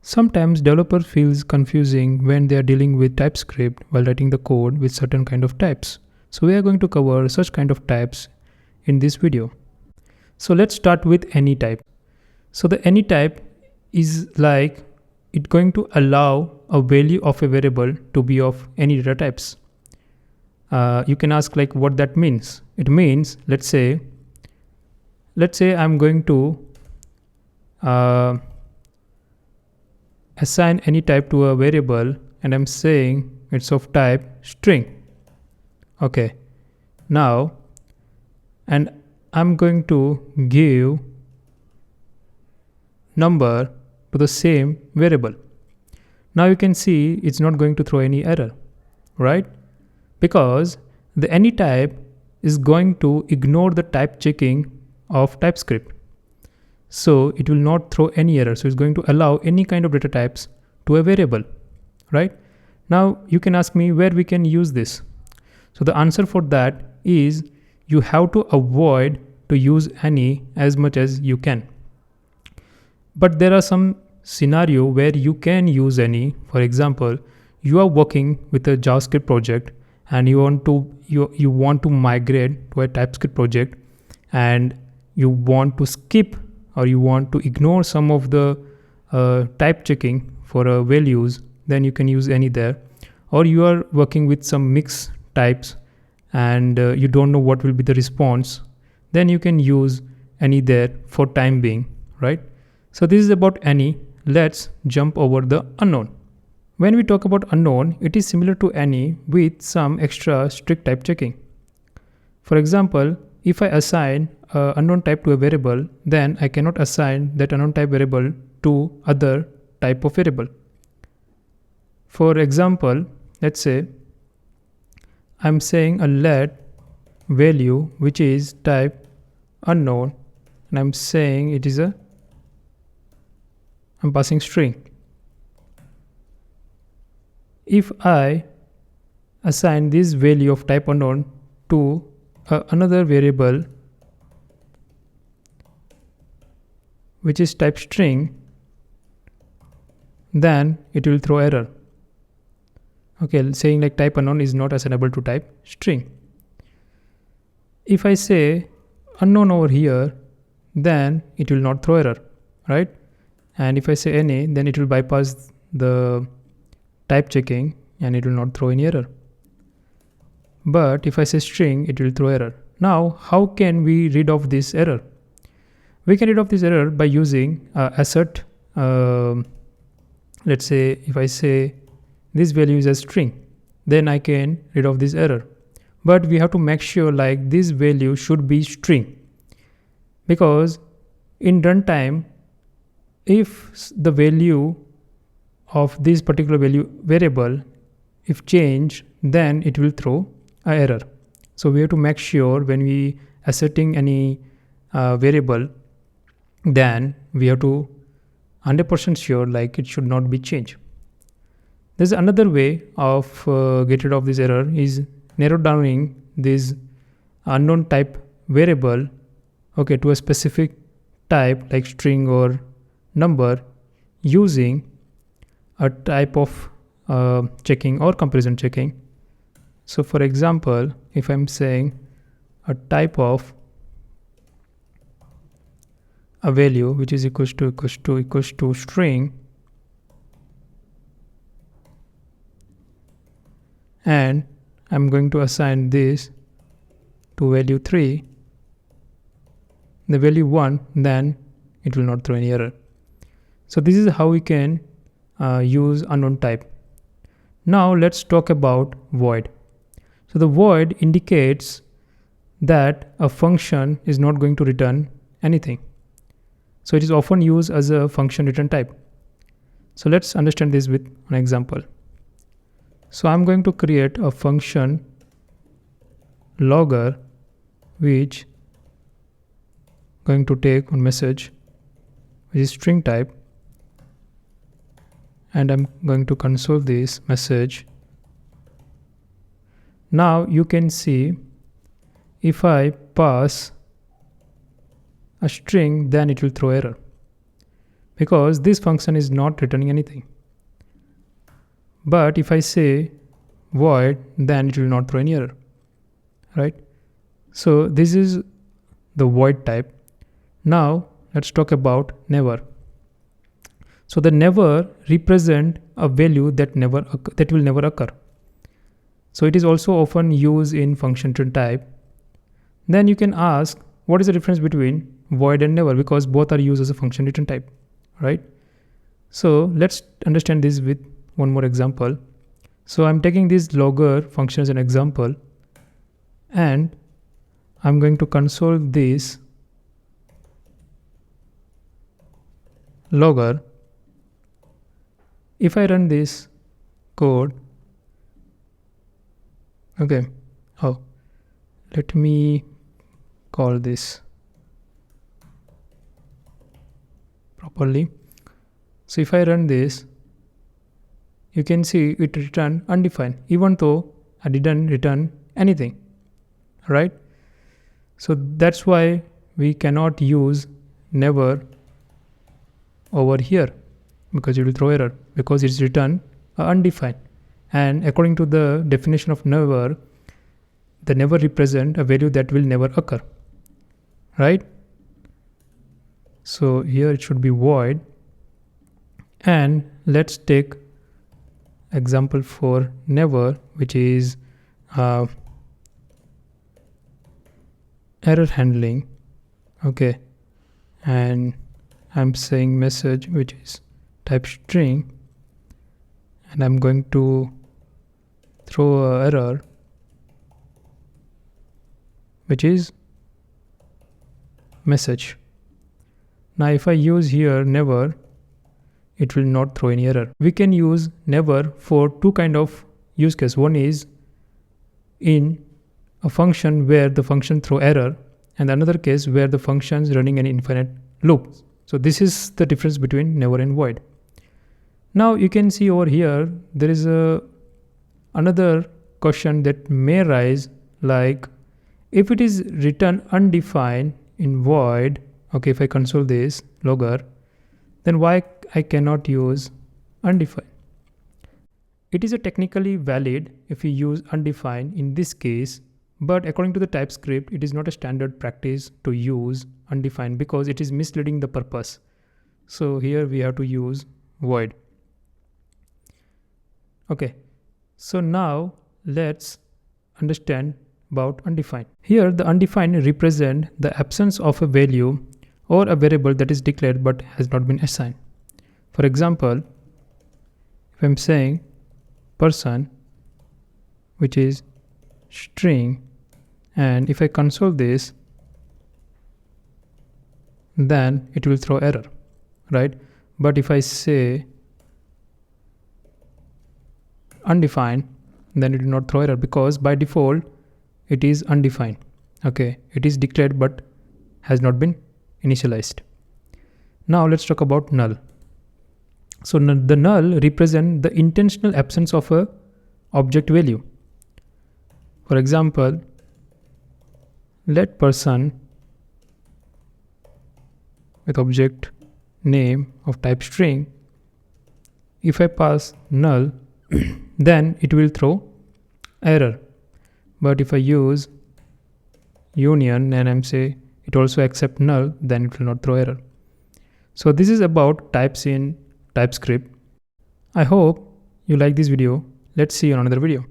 Sometimes developer feels confusing when they are dealing with TypeScript while writing the code with certain kind of types. So we are going to cover such kind of types in this video. So let's start with any type. So the any type is like it's going to allow a value of a variable to be of any data types. You can ask like what that means. It means let's say I'm going to assign any type to a variable and I'm saying it's of type string. Okay, now and I'm going to give number to the same variable. Now you can see it's not going to throw any error, right? Because the any type is going to ignore the type checking of TypeScript. So it will not throw any error. So it's going to allow any kind of data types to a variable, right? Now you can ask me where we can use this. So the answer for that is you have to avoid to use any as much as you can. But there are some scenario where you can use any. For example, you are working with a JavaScript project and you want to migrate to a TypeScript project and you want to skip or you want to ignore some of the type checking for values, then you can use any there. Or you are working with some mixed types and you don't know what will be the response, then you can use any there for time being, right? So this is about any. Let's jump over the unknown. When we talk about unknown, it is similar to any with some extra strict type checking. For example, if I assign unknown type to a variable, then I cannot assign that unknown type variable to other type of variable. For example, let's say I'm saying a let value which is type unknown and I'm saying it is I'm passing string. If I assign this value of type unknown to another variable which is type string, then it will throw error. Okay, saying like type unknown is not assignable to type string. If I say unknown over here, then it will not throw error, right? And if I say any, then it will bypass the type checking and it will not throw any error. But if I say string, it will throw error. Now, how can we rid of this error? We can rid of this error by using assert. Let's say if I say this value is a string, then I can rid of this error. But we have to make sure like this value should be string, because in runtime, if the value of this particular variable if change, then it will throw an error. So we have to make sure when we asserting any variable, then we have to 100% sure like it should not be changed. There's another way of get rid of this error is narrow downing this unknown type variable, okay, to a specific type like string or number using a type of checking or comparison checking. So for example, if I'm saying a type of a value which is equals to string, and I'm going to assign this to value 3, the value 1, then it will not throw any error. So this is how we can use unknown type. Now let's talk about void. So the void indicates that a function is not going to return anything. So it is often used as a function return type. So let's understand this with an example. So I'm going to create a function logger which going to take one message which is string type, and I'm going to console this message. Now you can see if I pass a string, then it will throw error, because this function is not returning anything. But if I say void, then it will not throw any error, right? So this is the void type. Now let's talk about never. So the never represent a value that will never occur. So it is also often used in function return type. Then you can ask, what is the difference between void and never, because both are used as a function return type, right? So let's understand this with one more example. So I'm taking this logger function as an example, and I'm going to console this logger. If I run this code, okay, let me call this properly. So if I run this, you can see it returned undefined, even though I didn't return anything, right? So that's why we cannot use never over here, because it will throw error, because it's returned undefined. And according to the definition of never, the never represent a value that will never occur, right? So here it should be void. And let's take example for never, which is error handling. Okay, and I'm saying message, which is type string, and I'm going to throw an error, which is message. Now if I use here never, it will not throw any error. We can use never for two kind of use case. One is in a function where the function throw error, and another case where the function is running an infinite loop. So this is the difference between never and void. Now you can see over here there is another question that may arise, like if it is written undefined in void, okay, if I console this logger, then why I cannot use undefined? It is a technically valid if we use undefined in this case, but according to the TypeScript, it is not a standard practice to use undefined because it is misleading the purpose. So here we have to use void. Okay, so now let's understand about undefined. Here the undefined represent the absence of a value or a variable that is declared but has not been assigned. For example, if I'm saying person, which is string, and if I console this, then it will throw error, right? But if I say undefined, then it will not throw error because by default it is undefined. Okay, it is declared but has not been initialized. Now let's talk about null. So the null represent the intentional absence of a object value. For example, let person with object name of type string, if I pass null, then it will throw error. But if I use union and I'm say it also accept null, then it will not throw error. So this is about types in TypeScript. I hope you like this video. Let's see you on another video.